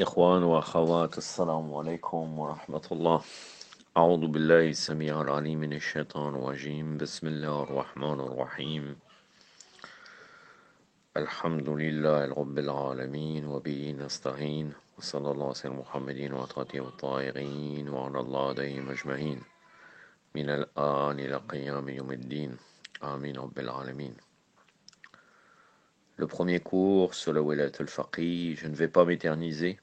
إخوان وأخوات السلام عليكم ورحمة الله. أعوذ بالله السميع العليم من الشيطان الرجيم. بسم الله الرحمن الرحيم. الحمد لله رب العالمين وبه نستعين وصلى الله على محمد وعلى الطاهرين وعلى الله عليهم أجمعين من الآن إلى قيام يوم الدين آمين رب العالمين. Le premier cours sur le Wilayat al-Faqih, je ne vais pas m'éterniser.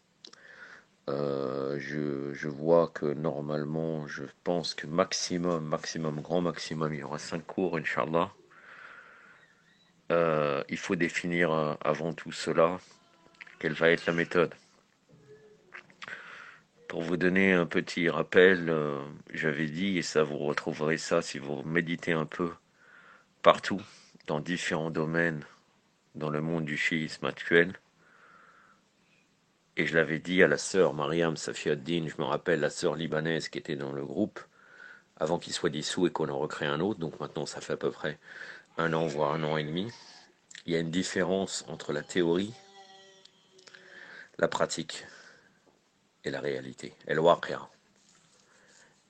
Je vois que normalement, je pense que grand maximum, il y aura 5 cours, Inch'Allah. Il faut définir avant tout cela, quelle va être la méthode. Pour vous donner un petit rappel, j'avais dit, et ça vous retrouverez ça si vous méditez un peu, partout, dans différents domaines, dans le monde du chiisme actuel. Et je l'avais dit à la sœur Mariam Safiaddin, je me rappelle la sœur libanaise qui était dans le groupe, avant qu'il soit dissous et qu'on en recrée un autre, donc maintenant ça fait à peu près 1 an, voire 1 an et demi. Il y a une différence entre la théorie, la pratique et la réalité, et le waqia.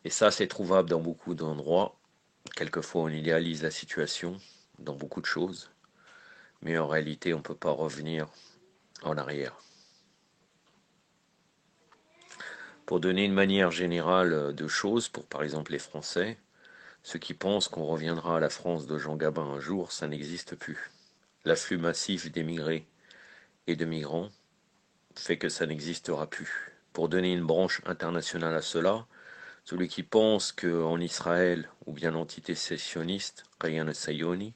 Et ça, c'est trouvable dans beaucoup d'endroits. Quelquefois, on idéalise la situation dans beaucoup de choses, mais en réalité, on ne peut pas revenir en arrière. Pour donner une manière générale de choses, pour par exemple les Français, ceux qui pensent qu'on reviendra à la France de Jean Gabin un jour, ça n'existe plus. L'afflux massif d'émigrés et de migrants fait que ça n'existera plus. Pour donner une branche internationale à cela, celui qui pense qu'en Israël, ou bien l'entité sécessionniste, Kayan Sayoni,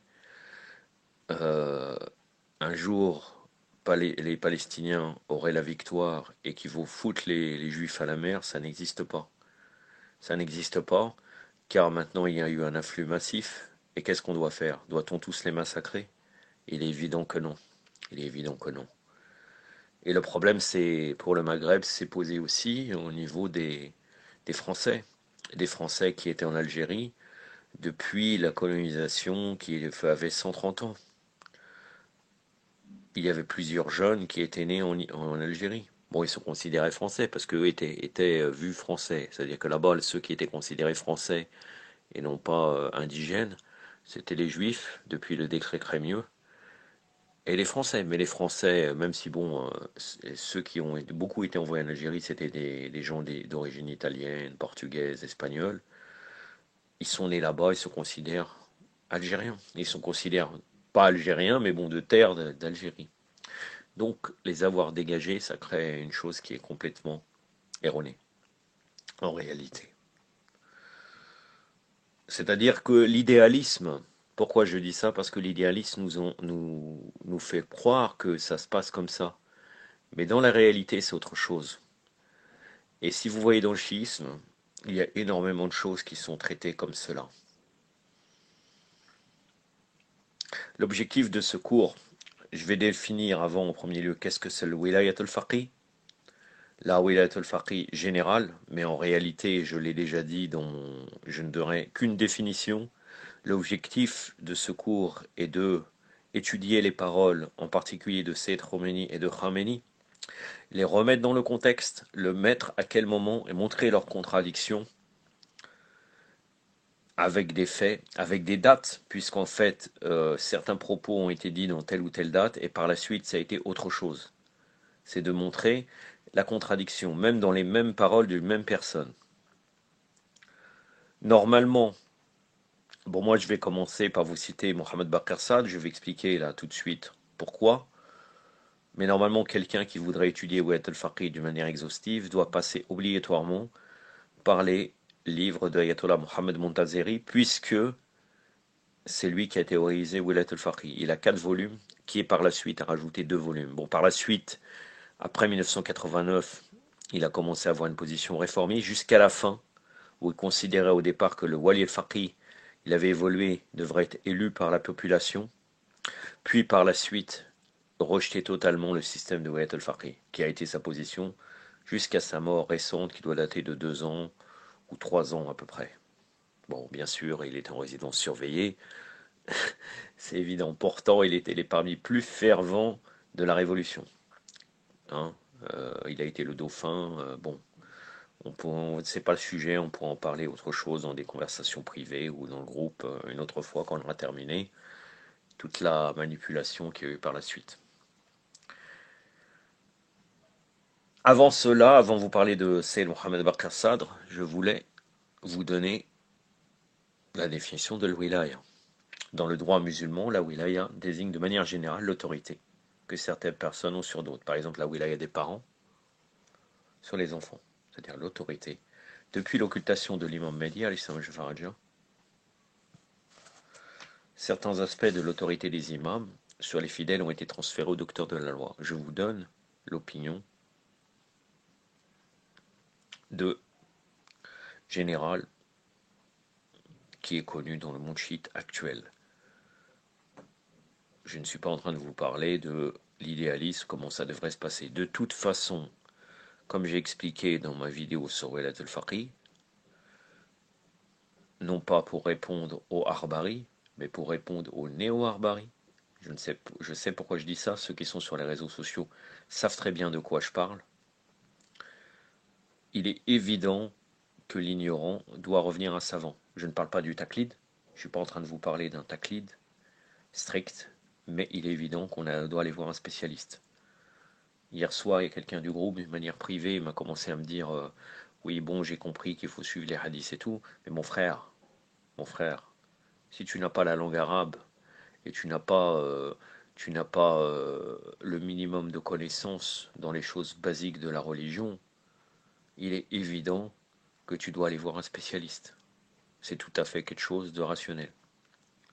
un jour les Palestiniens auraient la victoire et qu'ils vont foutre les Juifs à la mer, ça n'existe pas. Ça n'existe pas, car maintenant il y a eu un afflux massif. Et qu'est-ce qu'on doit faire? Doit-on tous les massacrer? Il est évident que non. Il est évident que non. Et le problème, c'est pour le Maghreb, c'est posé aussi au niveau des Français. Des Français qui étaient en Algérie depuis la colonisation qui avait 130 ans. Il y avait plusieurs jeunes qui étaient nés en Algérie. Bon, ils sont considérés français parce qu'eux étaient vus français. C'est-à-dire que là-bas, ceux qui étaient considérés français et non pas indigènes, c'était les Juifs depuis le décret Crémieux. Et les Français, mais les Français, même si bon, ceux qui ont beaucoup été envoyés en Algérie, c'était des gens d'origine italienne, portugaise, espagnole. Ils sont nés là-bas, ils se considèrent algériens. Ils se considèrent pas algériens, mais bon, de terre d'Algérie. Donc, les avoir dégagés, ça crée une chose qui est complètement erronée, en réalité. C'est-à-dire que l'idéalisme, pourquoi je dis ça? Parce que l'idéalisme nous fait croire que ça se passe comme ça. Mais dans la réalité, c'est autre chose. Et si vous voyez dans le chiisme, il y a énormément de choses qui sont traitées comme cela. L'objectif de ce cours, je vais définir avant en premier lieu qu'est-ce que c'est le wilayat al-faqih. La wilayat al-faqih générale, mais en réalité, je l'ai déjà dit, je ne donnerai qu'une définition. L'objectif de ce cours est de étudier les paroles, en particulier de Sayyid Khomeini et de Khamenei, les remettre dans le contexte, le mettre à quel moment et montrer leurs contradictions avec des faits, avec des dates, puisqu'en fait, certains propos ont été dits dans telle ou telle date, et par la suite, ça a été autre chose. C'est de montrer la contradiction, même dans les mêmes paroles d'une même personne. Normalement, bon, moi je vais commencer par vous citer Mohamed Bakr Saad, je vais expliquer là tout de suite pourquoi. Mais normalement, quelqu'un qui voudrait étudier Wilayat al-Faqih d'une manière exhaustive doit passer obligatoirement par les livres de Ayatollah Mohamed Montazeri, puisque c'est lui qui a théorisé Wilayat al-Faqih. Il a 4 volumes, qui est par la suite a rajouté 2 volumes. Bon, par la suite, après 1989, il a commencé à avoir une position réformiste jusqu'à la fin, où il considérait au départ que le Wali al-Faqih, il avait évolué, devrait être élu par la population, puis par la suite, rejeter totalement le système de Wilayat al-Faqih, qui a été sa position jusqu'à sa mort récente, qui doit dater de 2 ans ou 3 ans à peu près. Bon, bien sûr, il est en résidence surveillée, c'est évident. Pourtant, il était parmi les plus fervents de la Révolution. Hein. Il a été le dauphin. Bon, c'est pas le sujet, on pourra en parler autre chose dans des conversations privées ou dans le groupe une autre fois quand on aura terminé. Toute la manipulation qu'il y a eu par la suite. Avant cela, avant de vous parler de Sayyid Mohammed Bakr Sadr, je voulais vous donner la définition de l'wilaya. Dans le droit musulman, la wilaya désigne de manière générale l'autorité que certaines personnes ont sur d'autres. Par exemple, la wilaya des parents sur les enfants, c'est-à-dire l'autorité. Depuis l'occultation de l'imam Mahdi, certains aspects de l'autorité des imams sur les fidèles ont été transférés au docteur de la loi. Je vous donne l'opinion de général qui est connue dans le monde chiite actuel. Je ne suis pas en train de vous parler de l'idéalisme, comment ça devrait se passer. De toute façon, comme j'ai expliqué dans ma vidéo sur Wilayat al-Faqih, non pas pour répondre aux Harbari, mais pour répondre aux néo-Harbari. Je sais pourquoi je dis ça, ceux qui sont sur les réseaux sociaux savent très bien de quoi je parle. Il est évident que l'ignorant doit revenir un savant. Je ne parle pas du taqlid, je ne suis pas en train de vous parler d'un taqlid strict, mais il est évident qu'on doit aller voir un spécialiste. Hier soir, il y a quelqu'un du groupe, d'une manière privée, m'a commencé à me dire oui, bon, j'ai compris qu'il faut suivre les hadiths et tout, mais mon frère, si tu n'as pas la langue arabe et tu n'as pas le minimum de connaissances dans les choses basiques de la religion, il est évident que tu dois aller voir un spécialiste. C'est tout à fait quelque chose de rationnel.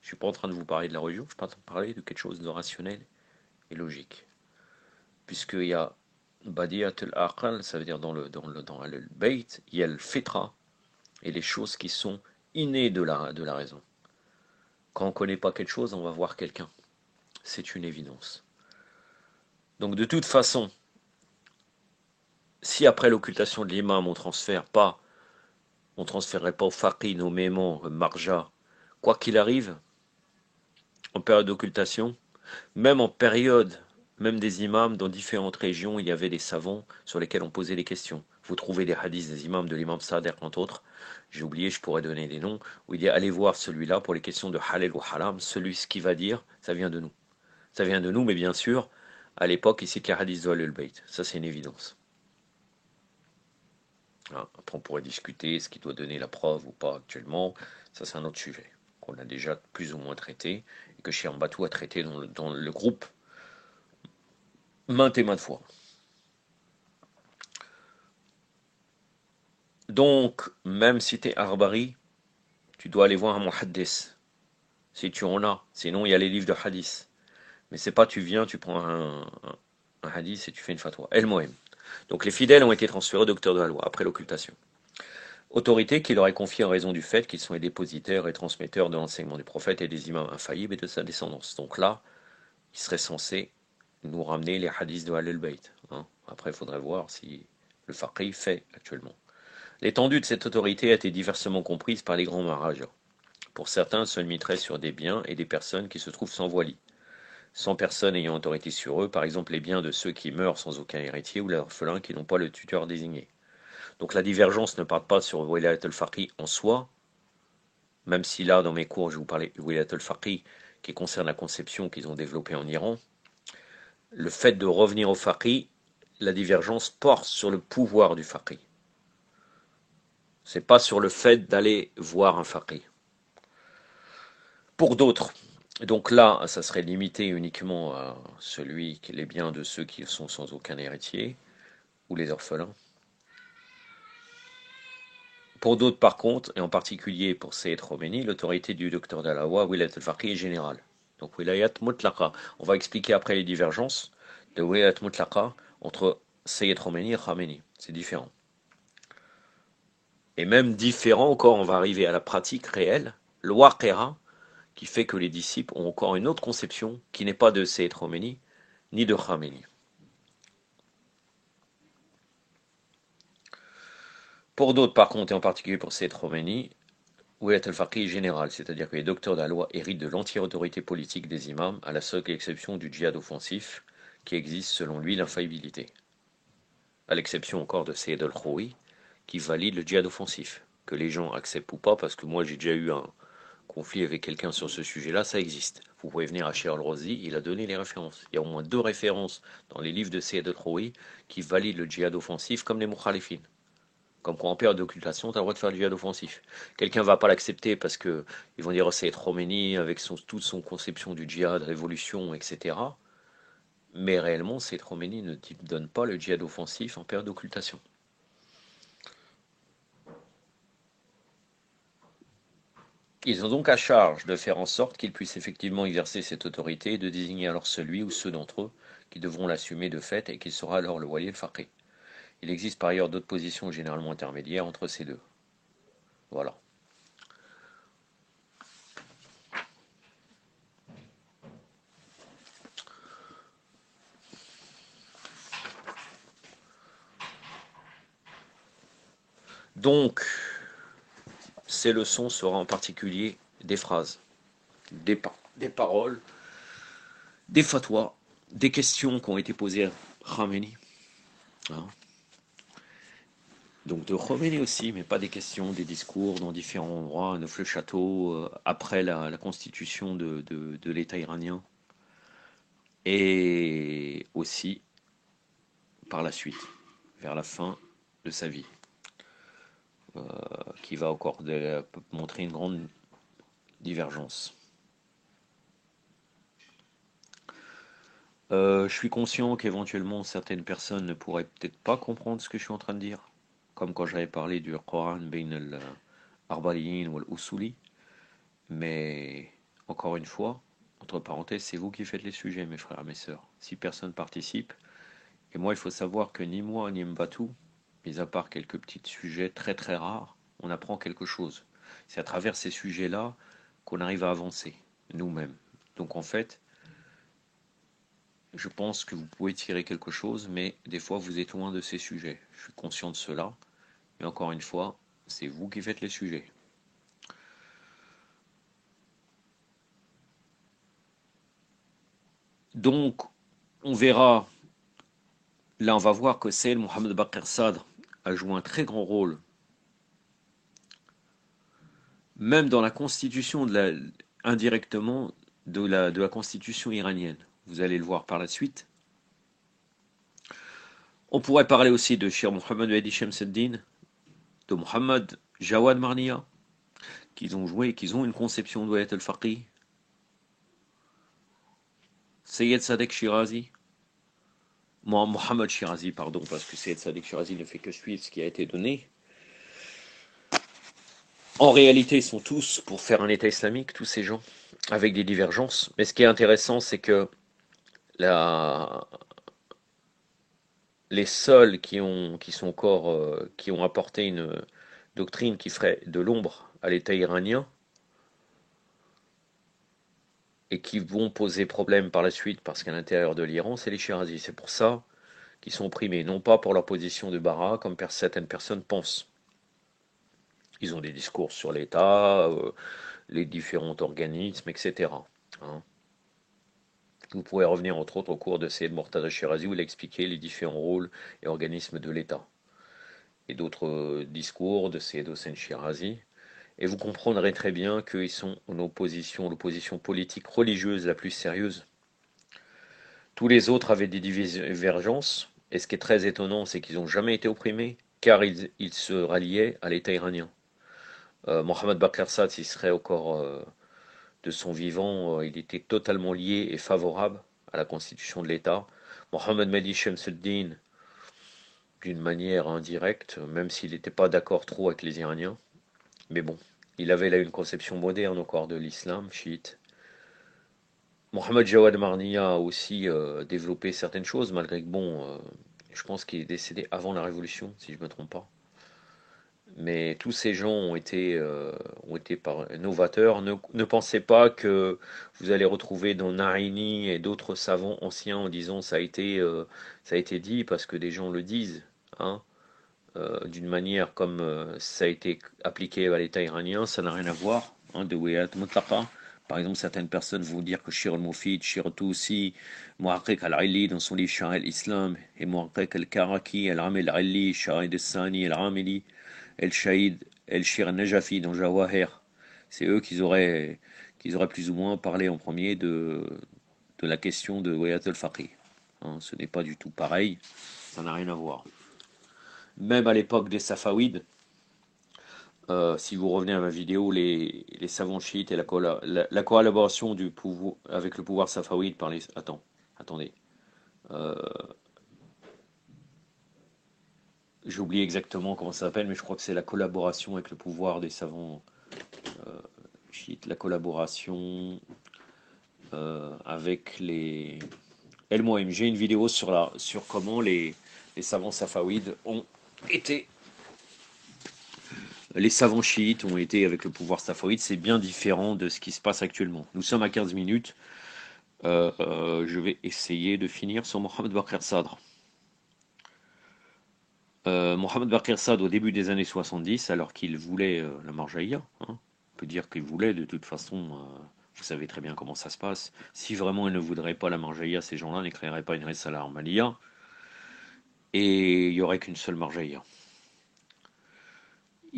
Je ne suis pas en train de vous parler de la religion, je suis pas en train de parler de quelque chose de rationnel et logique. Puisqu'il y a Badiat al-Aqal, ça veut dire dans le Bayt, il y a le fitra et les choses qui sont innées de la raison. Quand on ne connaît pas quelque chose, on va voir quelqu'un. C'est une évidence. Donc de toute façon, si après l'occultation de l'imam on ne transférerait pas au faqih nommément marja, quoi qu'il arrive, en période d'occultation, même en période, même des imams dans différentes régions, il y avait des savants sur lesquels on posait des questions. Vous trouvez des hadiths des imams de l'imam Sa'd entre autres, j'ai oublié, je pourrais donner des noms, où il dit allez voir celui-là pour les questions de halal ou haram, ce qui va dire, ça vient de nous. Ça vient de nous, mais bien sûr, à l'époque, il cite les hadiths de Al-Bayt. Ça, c'est une évidence. Après, on pourrait discuter ce qui doit donner la preuve ou pas actuellement. Ça, c'est un autre sujet qu'on a déjà plus ou moins traité et que Cheikh Mbatou a traité dans le groupe maintes et maintes fois. Donc, même si tu es Arbari, tu dois aller voir un muhaddis. Si tu en as. Sinon, il y a les livres de hadith. Mais c'est pas tu viens, tu prends un hadith et tu fais une fatwa. El Mohem. Donc, les fidèles ont été transférés au docteur de la loi après l'occultation. Autorité qui leur est confiée en raison du fait qu'ils sont les dépositaires et transmetteurs de l'enseignement du prophète et des imams infaillibles et de sa descendance. Donc là, ils seraient censés nous ramener les hadiths de Al-Bayt. Après, il faudrait voir si le faqih fait actuellement. L'étendue de cette autorité a été diversement comprise par les grands marajas. Pour certains, elle se limiterait sur des biens et des personnes qui se trouvent sans wali, sans personne ayant autorité sur eux, par exemple les biens de ceux qui meurent sans aucun héritier ou les orphelins qui n'ont pas le tuteur désigné. Donc la divergence ne part pas sur Wilayat al-Faqih en soi, même si là, dans mes cours, je vous parlais de Wilayat al-Faqih qui concerne la conception qu'ils ont développée en Iran. Le fait de revenir au faqih, la divergence porte sur le pouvoir du faqih. C'est pas sur le fait d'aller voir un faqih. Pour d'autres, donc là, ça serait limité uniquement à les biens de ceux qui sont sans aucun héritier, ou les orphelins. Pour d'autres, par contre, et en particulier pour Sayyid Khomeini, l'autorité du docteur Dalawa, Wilayat al-Faqih est générale. Donc Wilayat Mutlaqa. On va expliquer après les divergences de Wilayat Mutlaqa entre Sayyid Khomeini et Khamenei. C'est différent. Et même différent encore, on va arriver à la pratique réelle, le waqira, qui fait que les disciples ont encore une autre conception qui n'est pas de Sayyid Khomeini ni de Khamenei. Pour d'autres, par contre, et en particulier pour Sayyid Khomeini, Wilayat al-Faqih est général, c'est-à-dire que les docteurs de la loi héritent de l'entière autorité politique des imams, à la seule exception du djihad offensif, qui existe selon lui l'infaillibilité. à l'exception encore de Sayyid al-Khoui, qui valide le djihad offensif. Que les gens acceptent ou pas, parce que moi j'ai déjà eu un conflit avec quelqu'un sur ce sujet-là, ça existe. Vous pouvez venir à Cheikh al-Razi, il a donné les références. Il y a au moins 2 références dans les livres de Sayyid al-Khoui qui valident le djihad offensif comme les mukhalifines. Comme quoi en période d'occultation, tu as le droit de faire du djihad offensif. Quelqu'un va pas l'accepter parce que ils vont dire oh, c'est Khomeini avec toute son conception du djihad, révolution, etc. Mais réellement, Sayyid Khomeini ne donne pas le djihad offensif en période d'occultation. Ils ont donc à charge de faire en sorte qu'ils puissent effectivement exercer cette autorité et de désigner alors celui ou ceux d'entre eux qui devront l'assumer de fait et qui sera alors le wali al-faqih. Il existe par ailleurs d'autres positions généralement intermédiaires entre ces deux. Voilà. Donc, ces leçons seront en particulier des phrases, des paroles, des fatwas, des questions qui ont été posées à Khamenei. Hein. Donc de Khomeini aussi, mais pas des questions, des discours dans différents endroits, à Neuf-le-Château, après la constitution de l'État iranien, et aussi par la suite, vers la fin de sa vie, qui va encore montrer une grande divergence. Je suis conscient qu'éventuellement certaines personnes ne pourraient peut-être pas comprendre ce que je suis en train de dire, comme quand j'avais parlé du Coran Bain al-Arbaliyin ou al-Usuli, mais encore une fois, entre parenthèses, c'est vous qui faites les sujets, mes frères et mes sœurs. Si personne participe, et moi il faut savoir que ni moi ni Mbatou, mis à part quelques petits sujets très très rares, on apprend quelque chose. C'est à travers ces sujets-là qu'on arrive à avancer, nous-mêmes. Donc en fait, je pense que vous pouvez tirer quelque chose, mais des fois vous êtes loin de ces sujets. Je suis conscient de cela, mais encore une fois, c'est vous qui faites les sujets. Donc, on verra, là on va voir que c'est Mohamed Baqir Sadr a joué un très grand rôle, même dans la constitution, indirectement, de la constitution iranienne. Vous allez le voir par la suite. On pourrait parler aussi de Cheikh Mohammed Hadi Shamsuddin, de Mohammed Jawad Marnia, qu'ils ont une conception de Wayat al-Faqih, Sayyid Sadek Shirazi, Mohammed Shirazi, pardon, parce que Sayyid Sadek Shirazi ne fait que suivre ce qui a été donné. En réalité, ils sont tous pour faire un État islamique, tous ces gens, avec des divergences. Mais ce qui est intéressant, c'est que la, les seuls qui ont apporté une doctrine qui ferait de l'ombre à l'État iranien et qui vont poser problème par la suite parce qu'à l'intérieur de l'Iran, c'est les Shirazis. C'est pour ça qu'ils sont opprimés, non pas pour leur position de bara, comme certaines personnes pensent. Ils ont des discours sur l'État, les différents organismes, etc. Hein. Vous pourrez revenir entre autres au cours de Sayyid Mortada Shirazi où il a expliqué les différents rôles et organismes de l'État. Et d'autres discours de Sayyid Hossein Shirazi. Et vous comprendrez très bien qu'ils sont en opposition, l'opposition politique religieuse la plus sérieuse. Tous les autres avaient des divergences, et ce qui est très étonnant, c'est qu'ils n'ont jamais été opprimés, car ils se ralliaient à l'État iranien. Mohamed Baqir Sadr, s'il serait encore de son vivant, il était totalement lié et favorable à la constitution de l'État. Mohamed Mehdi Shamsuddin, d'une manière indirecte, même s'il n'était pas d'accord trop avec les Iraniens. Mais bon, il avait là une conception moderne encore de l'islam, chiite. Mohamed Jawad Marnia a aussi développé certaines choses, malgré que bon, je pense qu'il est décédé avant la Révolution, si je ne me trompe pas. Mais tous ces gens ont été novateurs. Ne pensez pas que vous allez retrouver dans Narini et d'autres savants anciens en disant ça a été dit parce que des gens le disent, hein, d'une manière comme ça a été appliqué à l'État iranien, ça n'a rien à voir, hein, de Wiyat Mutlaqa, Par exemple, certaines personnes vont dire que Shir al-Mufid, Shir al-Tusi, Muhaqiq al-Aili dans son livre Shah al-Islam, et Muhaqiq al-Karaki, al-Amil al-Ali, Shahid al-Sani, al-Amili, el-Shahid, el-Shir al-Najafi dans Jawahir. C'est eux qu'ils auraient plus ou moins parlé en premier de la question de Wayat al-Faqih. Hein, ce n'est pas du tout pareil, ça n'a rien à voir. Même à l'époque des Safawides, si vous revenez à ma vidéo, les savants chiites et la collaboration du pouvoir, avec le pouvoir safawide par les... Attendez. Euh, j'ai oublié exactement comment ça s'appelle, mais je crois que c'est la collaboration avec le pouvoir des savants chiites, la collaboration avec les... El Mohem. J'ai une vidéo sur comment les savants safawides ont été... Les savants chiites ont été avec le pouvoir safawide, c'est bien différent de ce qui se passe actuellement. Nous sommes à 15 minutes. Je vais essayer de finir sur Mohamed Baqir Sadr. Mohamed Baqir Sadr, au début des années 70, alors qu'il voulait la marjaïa, hein, on peut dire qu'il voulait, de toute façon, vous savez très bien comment ça se passe. Si vraiment il ne voudrait pas la marjaïa, ces gens-là n'écriraient pas une Risala Armaliya, et il n'y aurait qu'une seule marjaïa.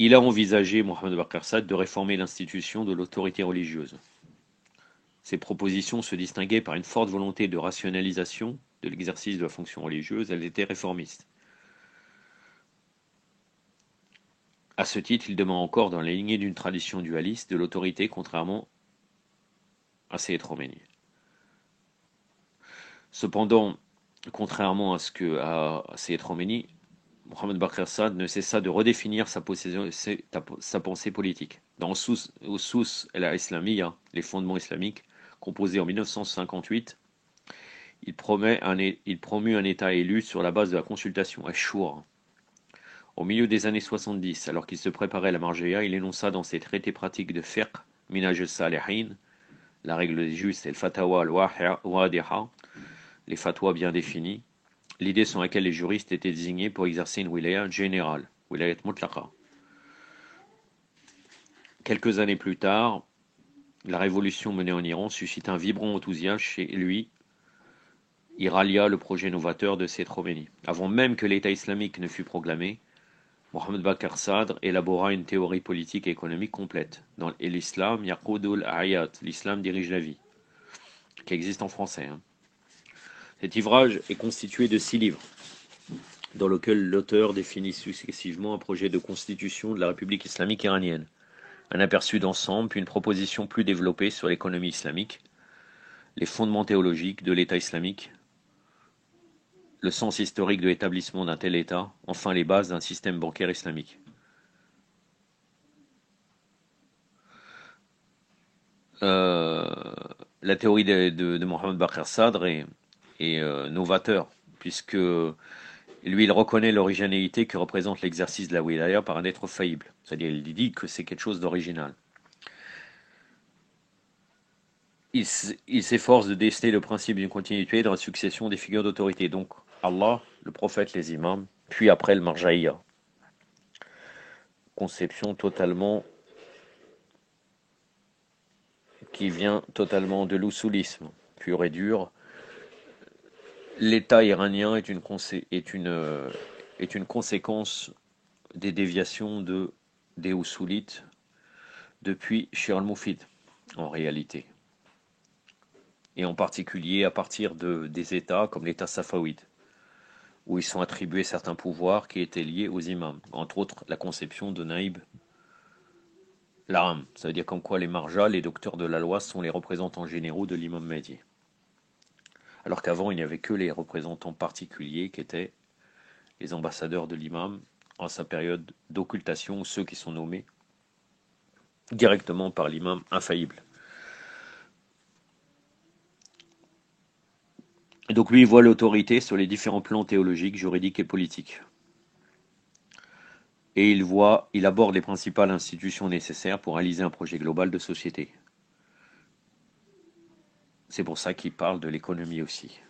Il a envisagé, Mohamed Baqir Sadr, de réformer l'institution de l'autorité religieuse. Ces propositions se distinguaient par une forte volonté de rationalisation de l'exercice de la fonction religieuse, elles étaient réformistes. À ce titre, il demeure encore dans la lignée d'une tradition dualiste de l'autorité, contrairement à Sayyid Khomeini. Cependant, contrairement à ce que à Sayyid Khomeini, Mohamed Baqir Sadr ne cessa de redéfinir sa pensée politique. Dans Usus al-Islamiyya, les fondements islamiques, composé en 1958, il promut un État élu sur la base de la consultation, Ash-Shura. Au milieu des années 70, alors qu'il se préparait à la marjéa, il énonça dans ses traités pratiques de fiqh, Minaj al-Salihin, la règle des justes et le fatawa al-wadiha, les fatwas bien définis, l'idée sur laquelle les juristes étaient désignés pour exercer une wilaya générale, wilayat mutlaqa. Quelques années plus tard, la révolution menée en Iran suscita un vibrant enthousiasme chez lui. Il rallia le projet novateur de Sayyid Khomeini. Avant même que l'État islamique ne fût proclamé, Mohamed Baqir Sadr élabora une théorie politique et économique complète. Dans l'islam, Yaqudul Ayat, l'islam dirige la vie, qui existe en français. Hein. Cet ouvrage est constitué de 6 livres, dans lequel l'auteur définit successivement un projet de constitution de la République islamique iranienne, un aperçu d'ensemble, puis une proposition plus développée sur l'économie islamique, les fondements théologiques de l'État islamique, le sens historique de l'établissement d'un tel État, enfin les bases d'un système bancaire islamique. La théorie de Mohamed Baqir Sadr est novateur, puisque lui, il reconnaît l'originalité que représente l'exercice de la wilaya par un être faillible. C'est-à-dire, il dit que c'est quelque chose d'original. Il s'efforce de déceler le principe d'une continuité dans la succession des figures d'autorité. Donc, Allah, le prophète, les imams, puis après le marjaïa. Conception totalement qui vient totalement de l'usulisme, pur et dur. L'État iranien est une conséquence des déviations des usulites depuis Shir al-Mufid, en réalité. Et en particulier à partir des États comme l'État safawide, où ils sont attribués certains pouvoirs qui étaient liés aux imams, entre autres la conception de Naïb l'Aram. Ça veut dire comme quoi les marjas, les docteurs de la loi, sont les représentants généraux de l'imam Mahdi. Alors qu'avant, il n'y avait que les représentants particuliers qui étaient les ambassadeurs de l'imam en sa période d'occultation, ou ceux qui sont nommés directement par l'imam infaillible. Et donc lui, il voit l'autorité sur les différents plans théologiques, juridiques et politiques. Et il aborde les principales institutions nécessaires pour réaliser un projet global de société. C'est pour ça qu'il parle de l'économie aussi.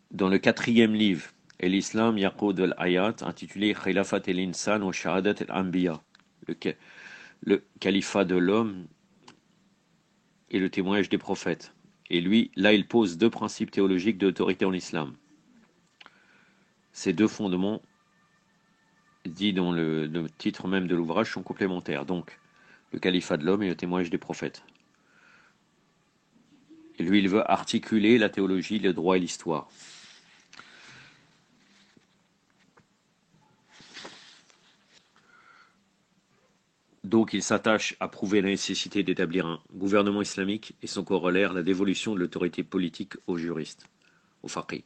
Dans le 4e livre, l'Islam Yaqud al-Ayat, intitulé Khilafat al-Insan wa Shahadat al-Anbiya, le califat de l'homme et le témoignage des prophètes. Et lui, là, il pose deux principes théologiques d'autorité en islam. Ces deux fondements, dits dans le titre même de l'ouvrage, sont complémentaires. Donc, le califat de l'homme et le témoignage des prophètes. Et lui, il veut articuler la théologie, le droit et l'histoire. Donc, il s'attache à prouver la nécessité d'établir un gouvernement islamique et son corollaire, la dévolution de l'autorité politique aux juristes, aux faqih.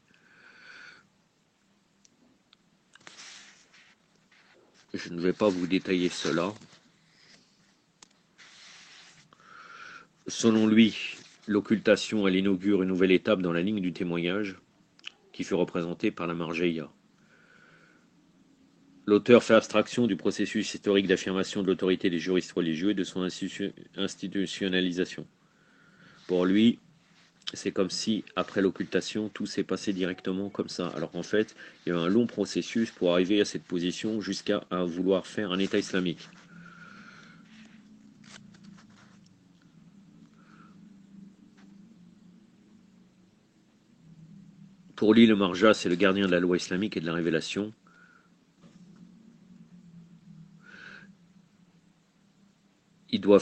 Je ne vais pas vous détailler cela. Selon lui, l'occultation, elle inaugure une nouvelle étape dans la ligne du témoignage qui fut représentée par la marjéia. L'auteur fait abstraction du processus historique d'affirmation de l'autorité des juristes religieux et de son institutionnalisation. Pour lui, c'est comme si, après l'occultation, tout s'est passé directement comme ça. Alors qu'en fait, il y a eu un long processus pour arriver à cette position jusqu'à vouloir faire un État islamique. Pour lui, le marja, c'est le gardien de la loi islamique et de la révélation. Il doit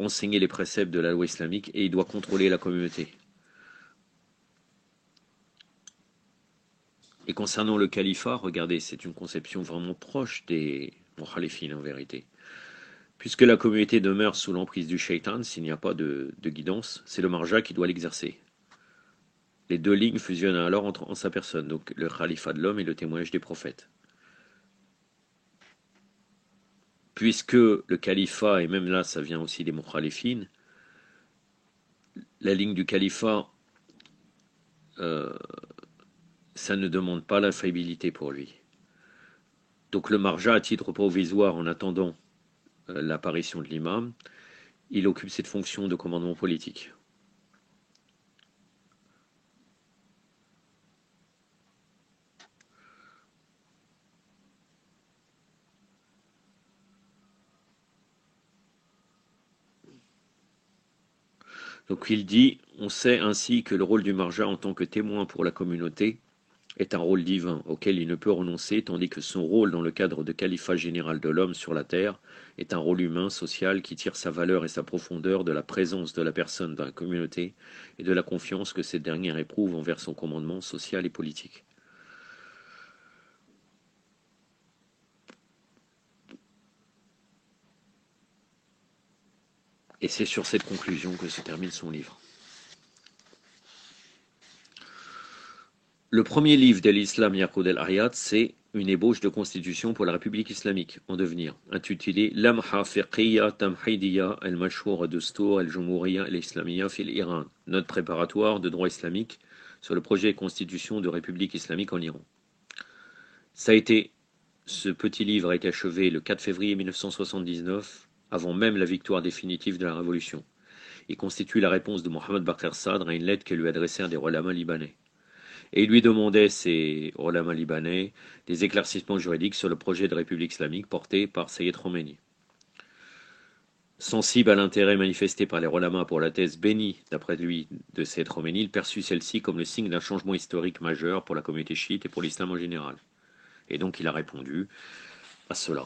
enseigner les préceptes de la loi islamique et il doit contrôler la communauté. Et concernant le califat, regardez, c'est une conception vraiment proche des mukhalifin en vérité. Puisque la communauté demeure sous l'emprise du shaitan, s'il n'y a pas de guidance, c'est le marja qui doit l'exercer. Les deux lignes fusionnent alors en sa personne, donc le califat de l'homme et le témoignage des prophètes. Puisque le califat, et même là ça vient aussi des mukhalifin, la ligne du califat, ça ne demande pas l'infaillibilité pour lui. Donc le marja, à titre provisoire, en attendant l'apparition de l'imam, il occupe cette fonction de commandement politique. Donc il dit, on sait ainsi que le rôle du marja en tant que témoin pour la communauté est un rôle divin auquel il ne peut renoncer, tandis que son rôle dans le cadre de califat général de l'homme sur la terre est un rôle humain, social, qui tire sa valeur et sa profondeur de la présence de la personne dans la communauté et de la confiance que cette dernière éprouve envers son commandement social et politique. Et c'est sur cette conclusion que se termine son livre. Le premier livre de l'Islam Yaqud al-Ayat, c'est une ébauche de constitution pour la République islamique en devenir, intitulée Lamha fiqhiyya tamhidiyya al-mashhur Dustur al-Jumhuriyya al-Islamiyya fil Iran, note préparatoire de droit islamique sur le projet de constitution de République islamique en Iran. Ce petit livre a été achevé le 4 février 1979, avant même la victoire définitive de la Révolution. Il constitue la réponse de Mohammed Baqir Sadr à une lettre que lui adressèrent des ulama libanais. Et il lui demandait, ces ulama libanais, des éclaircissements juridiques sur le projet de République islamique porté par Sayyid Khomeini. Sensible à l'intérêt manifesté par les ulama pour la thèse bénie, d'après lui, de Sayyid Khomeini, il perçut celle-ci comme le signe d'un changement historique majeur pour la communauté chiite et pour l'islam en général. Et donc il a répondu à cela.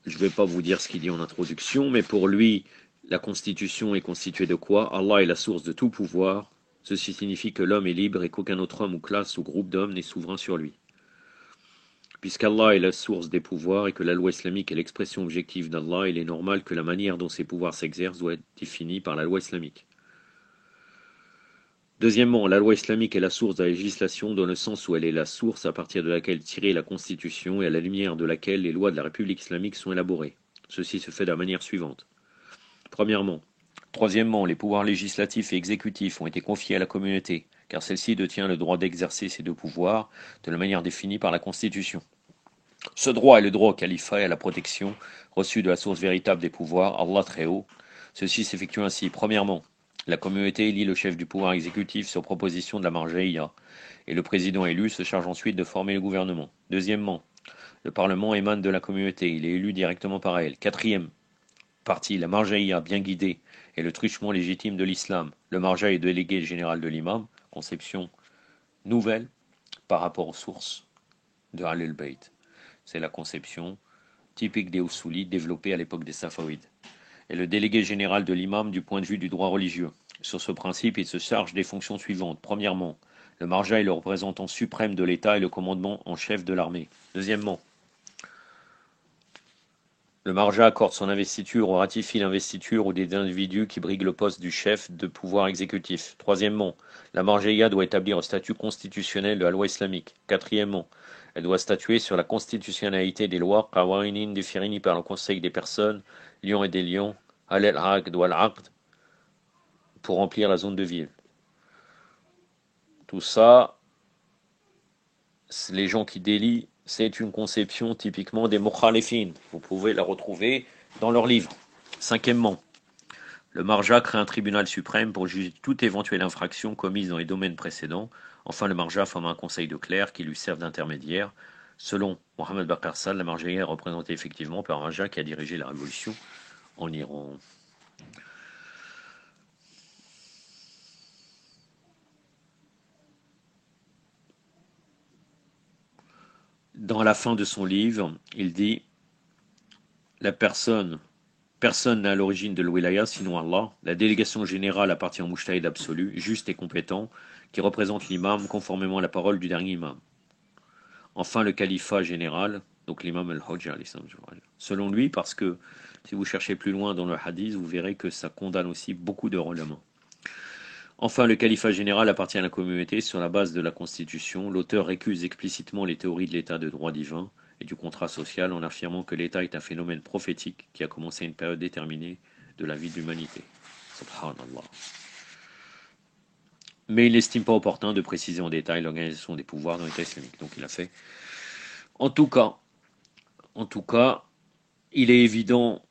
Je ne vais pas vous dire ce qu'il dit en introduction, mais pour lui, la Constitution est constituée de quoi? Allah est la source de tout pouvoir. Ceci signifie que l'homme est libre et qu'aucun autre homme ou classe ou groupe d'hommes n'est souverain sur lui. Puisqu'Allah est la source des pouvoirs et que la loi islamique est l'expression objective d'Allah, il est normal que la manière dont ces pouvoirs s'exercent doit être définie par la loi islamique. Deuxièmement, la loi islamique est la source de la législation dans le sens où elle est la source à partir de laquelle tirer la Constitution et à la lumière de laquelle les lois de la République islamique sont élaborées. Ceci se fait de la manière suivante. Troisièmement, les pouvoirs législatifs et exécutifs ont été confiés à la communauté, car celle-ci détient le droit d'exercer ces deux pouvoirs de la manière définie par la Constitution. Ce droit est le droit au califat et à la protection reçue de la source véritable des pouvoirs, Allah très haut. Ceci s'effectue ainsi. Premièrement, La communauté élit le chef du pouvoir exécutif sur proposition de la Marjaïa, et le président élu se charge ensuite de former le gouvernement. Deuxièmement, le Parlement émane de la communauté, il est élu directement par elle. Quatrième partie, la Marjaïa, bien guidée, est le truchement légitime de l'islam. Le Marja est délégué général de l'imam, conception nouvelle par rapport aux sources de Al-Bayt. C'est la conception typique des Usulites développée à l'époque des Safavides. Et le délégué général de l'imam du point de vue du droit religieux. Sur ce principe, il se charge des fonctions suivantes. Premièrement, le marja est le représentant suprême de l'État et le commandement en chef de l'armée. Deuxièmement, le marja accorde son investiture ou ratifie l'investiture ou des individus qui briguent le poste du chef de pouvoir exécutif. Troisièmement, la marjaïa doit établir un statut constitutionnel de la loi islamique. Quatrièmement, elle doit statuer sur la constitutionnalité des lois qawarinin définies par le Conseil des personnes, lions et des lions, al-aqd ou al-aqd, pour remplir la zone de ville. Tout ça, les gens qui délient, c'est une conception typiquement des mukhalifin. Vous pouvez la retrouver dans leurs livres. Cinquièmement, le marja crée un tribunal suprême pour juger toute éventuelle infraction commise dans les domaines précédents. Enfin, le marja forme un conseil de clercs qui lui servent d'intermédiaire. Selon Mohamed Bakr Sall, la marjaïa est représentée effectivement par un raja qui a dirigé la révolution en Iran. Dans la fin de son livre, il dit la personne n'a à l'origine de l'wilaya sinon Allah. La délégation générale appartient au mujtahid absolu, juste et compétent, qui représente l'imam conformément à la parole du dernier imam. Enfin, le califat général, donc l'imam al-Hujja, selon lui, parce que si vous cherchez plus loin dans le hadith, vous verrez que ça condamne aussi beaucoup de relements. Enfin, le califat général appartient à la communauté sur la base de la Constitution. L'auteur récuse explicitement les théories de l'état de droit divin et du contrat social en affirmant que l'État est un phénomène prophétique qui a commencé à une période déterminée de la vie de l'humanité. Subhanallah. Mais il n'estime pas opportun de préciser en détail l'organisation des pouvoirs dans l'État islamique. Donc il a fait. En tout cas, il est évident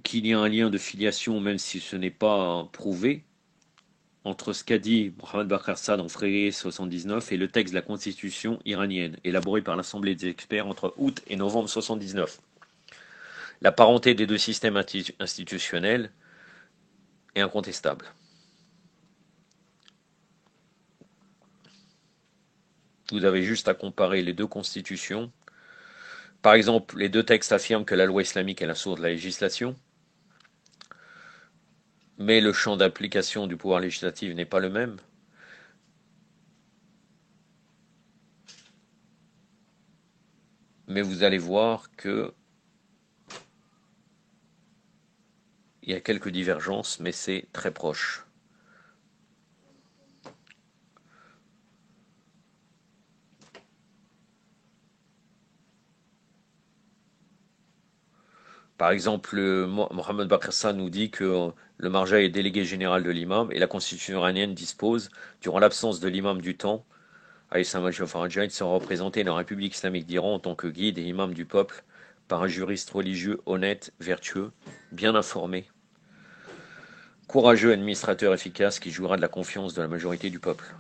qu'il y a un lien de filiation, même si ce n'est pas prouvé, entre ce qu'a dit Mohamed Bakr Saad en février 79 et le texte de la constitution iranienne, élaboré par l'Assemblée des experts entre août et novembre 79. La parenté des deux systèmes institutionnels est incontestable. Vous avez juste à comparer les deux constitutions. Par exemple, les deux textes affirment que la loi islamique est la source de la législation, mais le champ d'application du pouvoir législatif n'est pas le même. Mais vous allez voir que il y a quelques divergences, mais c'est très proche. Par exemple, Mohamed Bakrassa nous dit que le marja est délégué général de l'imam et la constitution iranienne dispose, durant l'absence de l'imam du temps, Aïssa Farajah, il sera représenté dans la République islamique d'Iran en tant que guide et imam du peuple par un juriste religieux honnête, vertueux, bien informé, courageux, administrateur efficace qui jouera de la confiance de la majorité du peuple.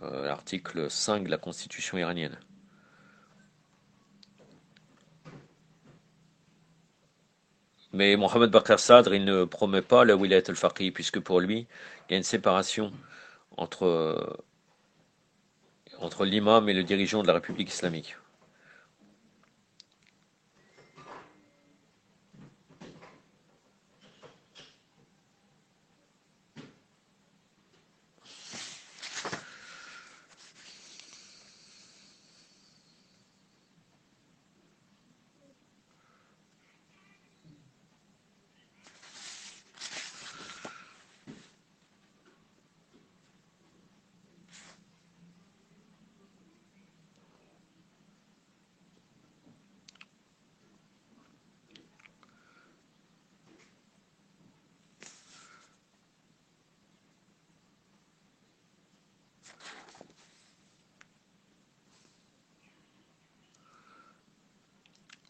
L'article 5 de la constitution iranienne. Mais Mohamed Bakr Sadr, il ne promet pas la wilayat al-faqih, puisque pour lui, il y a une séparation entre, entre l'imam et le dirigeant de la République islamique.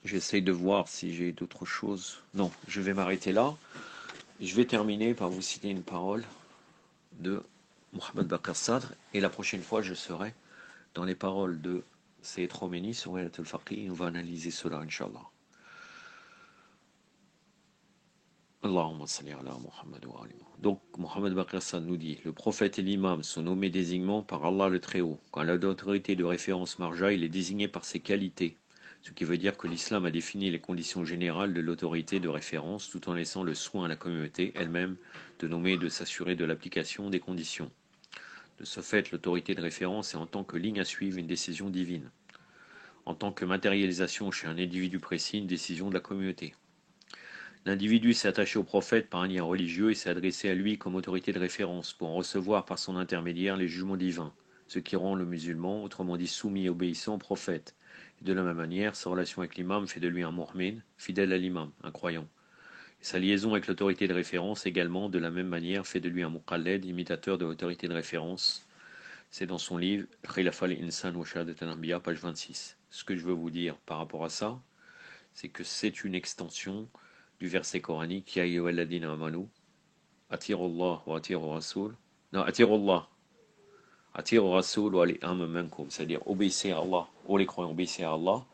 J'essaye de voir si j'ai d'autres choses. Non, je vais m'arrêter là. Je vais terminer par vous citer une parole. de Mohamed Baqir Sadr. Et la prochaine fois, je serai dans les paroles de Sayyid Khomeini sur Waylat al-Faqih. On va analyser cela, Inch'Allah. Allahumma salli ala Muhammad wa ali. Donc, Mohamed Baqir Sadr nous dit, le prophète et l'imam sont nommés désignement par Allah le Très-Haut. Quand l'autorité de référence marja, il est désigné par ses qualités. Ce qui veut dire que l'islam a défini les conditions générales de l'autorité de référence tout en laissant le soin à la communauté elle-même de nommer et de s'assurer de l'application des conditions. De ce fait, l'autorité de référence est en tant que ligne à suivre une décision divine. En tant que matérialisation chez un individu précis, une décision de la communauté. L'individu s'est attaché au prophète par un lien religieux et s'est adressé à lui comme autorité de référence pour en recevoir par son intermédiaire les jugements divins, ce qui rend le musulman, autrement dit soumis et obéissant au prophète. Et de la même manière, sa relation avec l'imam fait de lui un mu'min, fidèle à l'imam, un croyant. Et sa liaison avec l'autorité de référence également, de la même manière, fait de lui un muqalled, imitateur de l'autorité de référence. C'est dans son livre Khilaf al-Insan wa Shahadat al-Anbiya, page 26. Ce que je veux vous dire par rapport à ça, c'est que c'est une extension du verset coranique Ya ayyuhalladhina amanu atirullah wa atiru rasul. Non, atirullah. Atiru rasul wa li'am minkum, c'est-à-dire obéissez à Allah, ô les croyants, obéissez à Allah,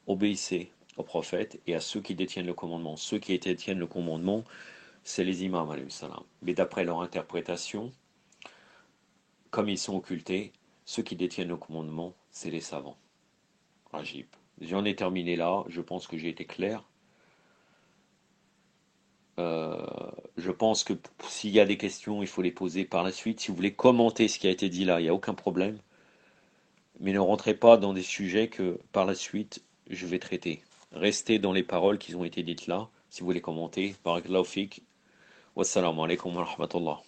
obéissez au prophète et à ceux qui détiennent le commandement. Ceux qui détiennent le commandement, c'est les imams, alayhi salam. Mais d'après leur interprétation, comme ils sont occultés, ceux qui détiennent le commandement, c'est les savants. Rajib. J'en ai terminé là, je pense que j'ai été clair. Je pense que s'il y a des questions, il faut les poser par la suite. Si vous voulez commenter ce qui a été dit là, il n'y a aucun problème. Mais ne rentrez pas dans des sujets que par la suite je vais traiter. Restez dans les paroles qui ont été dites là. Si vous voulez commenter, barakallahu fik. Wassalamu alaikum wa rahmatullah.